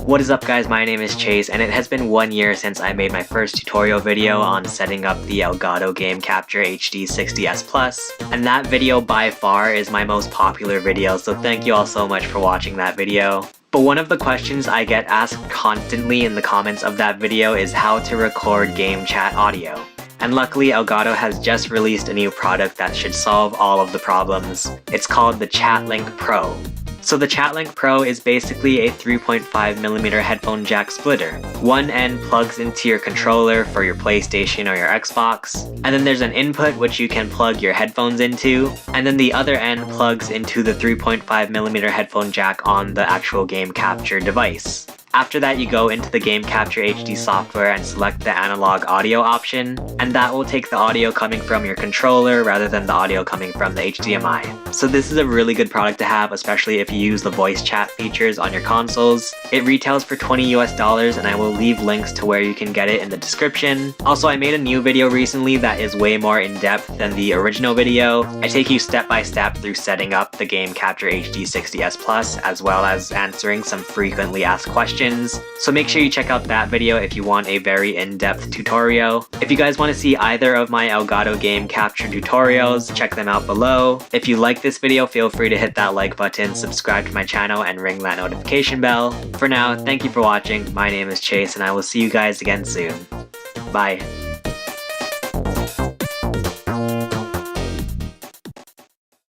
What is up guys, my name is Chase and it has been 1 year since I made my first tutorial video on setting up the Elgato Game Capture HD 60S Plus, and that video by far is my most popular video, so thank you all so much for watching that video. But one of the questions I get asked constantly in the comments of that video is how to record game chat audio. And luckily Elgato has just released a new product that should solve all of the problems. It's called the ChatLink Pro. So the ChatLink Pro is basically a 3.5mm headphone jack splitter. One end plugs into your controller for your PlayStation or your Xbox, and then there's an input which you can plug your headphones into, and then the other end plugs into the 3.5mm headphone jack on the actual game capture device. After that, you go into the Game Capture HD software and select the analog audio option, and that will take the audio coming from your controller rather than the audio coming from the HDMI. So this is a really good product to have, especially if you use the voice chat features on your consoles. It retails for $20 US, and I will leave links to where you can get it in the description. Also, I made a new video recently that is way more in-depth than the original video. I take you step by step through setting up the Game Capture HD 60S Plus, as well as answering some frequently asked questions. So make sure you check out that video if you want a very in-depth tutorial. If you guys want to see either of my Elgato Game Capture tutorials, check them out below. If you like this video, feel free to hit that like button, subscribe to my channel, and ring that notification bell. For now, thank you for watching. My name is Chase, and I will see you guys again soon. Bye.